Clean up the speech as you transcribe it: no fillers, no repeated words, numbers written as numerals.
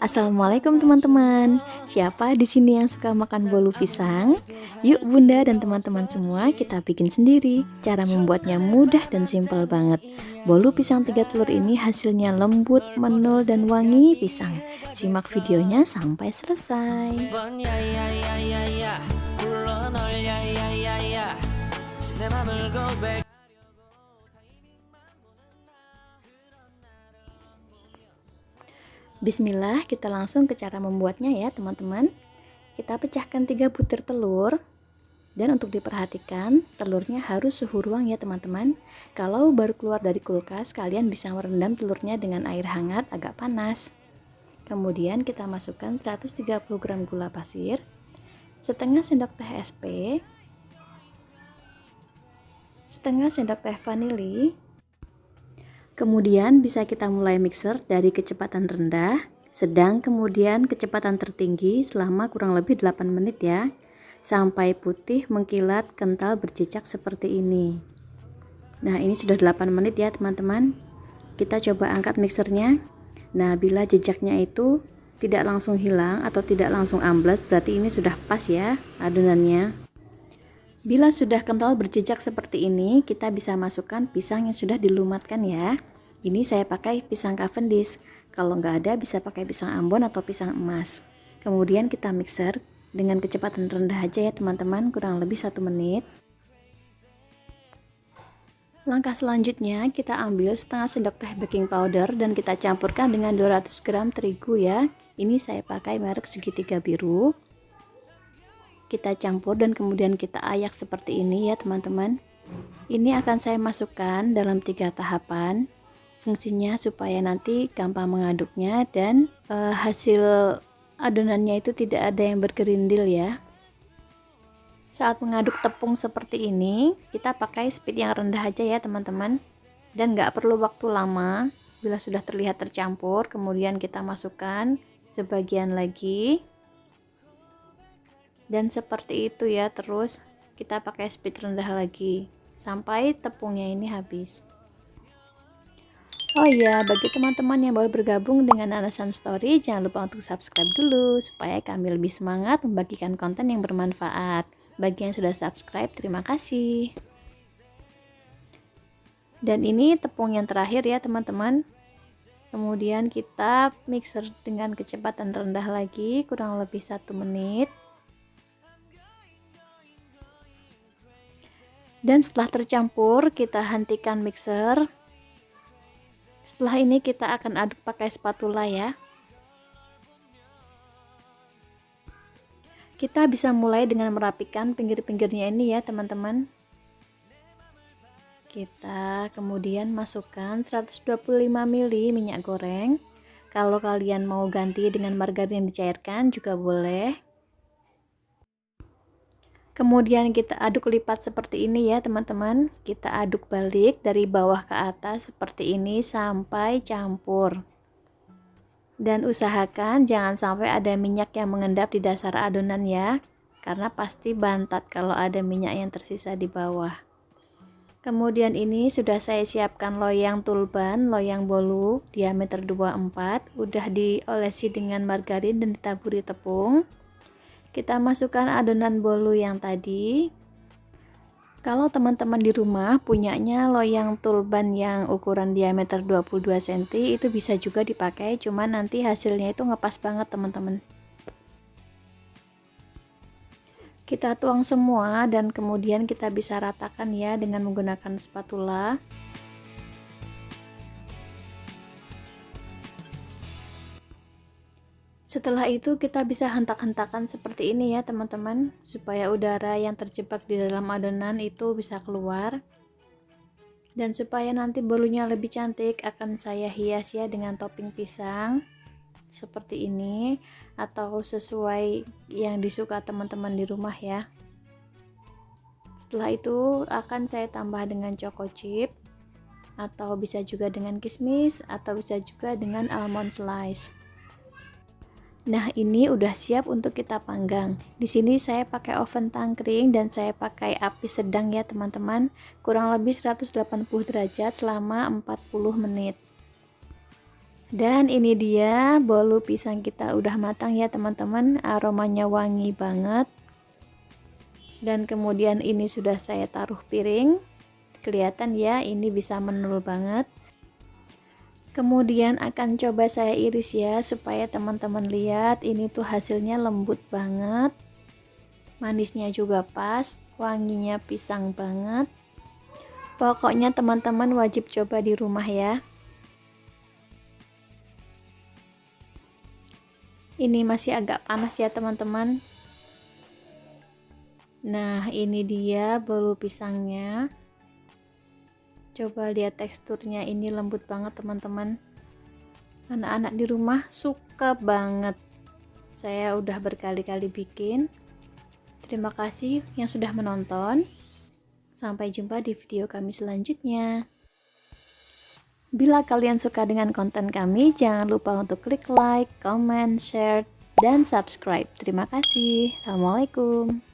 Assalamualaikum teman-teman. Siapa di sini yang suka makan bolu pisang? Yuk Bunda dan teman-teman semua kita bikin sendiri. Cara membuatnya mudah dan simpel banget. Bolu pisang 3 telur ini hasilnya lembut, menul dan wangi pisang. Simak videonya sampai selesai. Bismillah, kita langsung ke cara membuatnya ya teman-teman. Kita pecahkan 3 butir telur. Dan untuk diperhatikan, telurnya harus suhu ruang ya teman-teman. Kalau baru keluar dari kulkas, kalian bisa merendam telurnya dengan air hangat agak panas. Kemudian kita masukkan 130 gram gula pasir, setengah sendok teh SP, setengah sendok teh vanili. Kemudian bisa kita mulai mixer dari kecepatan rendah, sedang, kemudian kecepatan tertinggi selama kurang lebih 8 menit ya, sampai putih, mengkilat, kental, berjejak seperti ini. Nah, ini sudah 8 menit ya teman-teman. Kita coba angkat mixernya. Nah, bila jejaknya itu tidak langsung hilang atau tidak langsung ambles, berarti ini sudah pas ya adonannya. Bila sudah kental berjejak seperti ini, kita bisa masukkan pisang yang sudah dilumatkan ya. Ini saya pakai pisang Cavendish. Kalau nggak ada bisa pakai pisang Ambon atau pisang emas. Kemudian kita mixer dengan kecepatan rendah aja ya teman-teman, kurang lebih 1 menit. Langkah selanjutnya kita ambil setengah sendok teh baking powder dan kita campurkan dengan 200 gram terigu ya. Ini saya pakai merek segitiga biru. Kita campur dan kemudian kita ayak seperti ini ya teman-teman. Ini akan saya masukkan dalam 3 tahapan. Fungsinya supaya nanti gampang mengaduknya dan hasil adonannya itu tidak ada yang bergerindil ya. Saat mengaduk tepung seperti ini, kita pakai speed yang rendah aja ya teman-teman. Dan nggak perlu waktu lama. Bila sudah terlihat tercampur, kemudian kita masukkan sebagian lagi. Dan seperti itu ya, terus kita pakai speed rendah lagi sampai tepungnya ini habis. Oh iya, bagi teman-teman yang baru bergabung dengan Nana Sam Story, jangan lupa untuk subscribe dulu supaya kami lebih semangat membagikan konten yang bermanfaat. Bagi yang sudah subscribe, terima kasih. Dan ini tepung yang terakhir ya teman-teman. Kemudian kita mixer dengan kecepatan rendah lagi kurang lebih 1 menit. Dan setelah tercampur, kita hentikan mixer. Setelah ini kita akan aduk pakai spatula ya. Kita bisa mulai dengan merapikan pinggir-pinggirnya ini ya teman-teman. Kita kemudian masukkan 125 ml minyak goreng. Kalau kalian mau ganti dengan margarin yang dicairkan juga boleh. Kemudian kita aduk lipat seperti ini ya teman-teman. Kita aduk balik dari bawah ke atas seperti ini sampai campur. Dan usahakan jangan sampai ada minyak yang mengendap di dasar adonan ya, karena pasti bantat kalau ada minyak yang tersisa di bawah. Kemudian ini sudah saya siapkan loyang tulban, loyang bolu diameter 24, udah diolesi dengan margarin dan ditaburi tepung. Kita masukkan adonan bolu yang tadi. Kalau teman-teman di rumah punyanya loyang tulban yang ukuran diameter 22 cm, itu bisa juga dipakai, cuman nanti hasilnya itu ngepas banget teman-teman. Kita tuang semua dan kemudian kita bisa ratakan ya dengan menggunakan spatula. Setelah itu kita bisa hentak-hentakan seperti ini ya teman-teman, supaya udara yang terjebak di dalam adonan itu bisa keluar. Dan supaya nanti bolunya lebih cantik, akan saya hias ya dengan topping pisang seperti ini, atau sesuai yang disuka teman-teman di rumah ya. Setelah itu akan saya tambah dengan choco chip, atau bisa juga dengan kismis, atau bisa juga dengan almond slice. Nah, ini udah siap untuk kita panggang. Di sini saya pakai oven tangkring dan saya pakai api sedang ya teman-teman. Kurang lebih 180 derajat selama 40 menit. Dan ini dia bolu pisang kita udah matang ya teman-teman, aromanya wangi banget. Dan kemudian ini sudah saya taruh piring, kelihatan ya ini bisa menul banget. Kemudian akan coba saya iris ya, supaya teman-teman lihat ini tuh hasilnya lembut banget, manisnya juga pas, wanginya pisang banget. Pokoknya teman-teman wajib coba di rumah ya. Ini masih agak panas ya teman-teman. Nah ini dia bolu pisangnya, coba lihat teksturnya, ini lembut banget teman-teman. Anak-anak di rumah suka banget, saya udah berkali-kali bikin. Terima kasih yang sudah menonton, sampai jumpa di video kami selanjutnya. Bila kalian suka dengan konten kami, jangan lupa untuk klik like, comment, share, dan subscribe. Terima kasih. Assalamualaikum.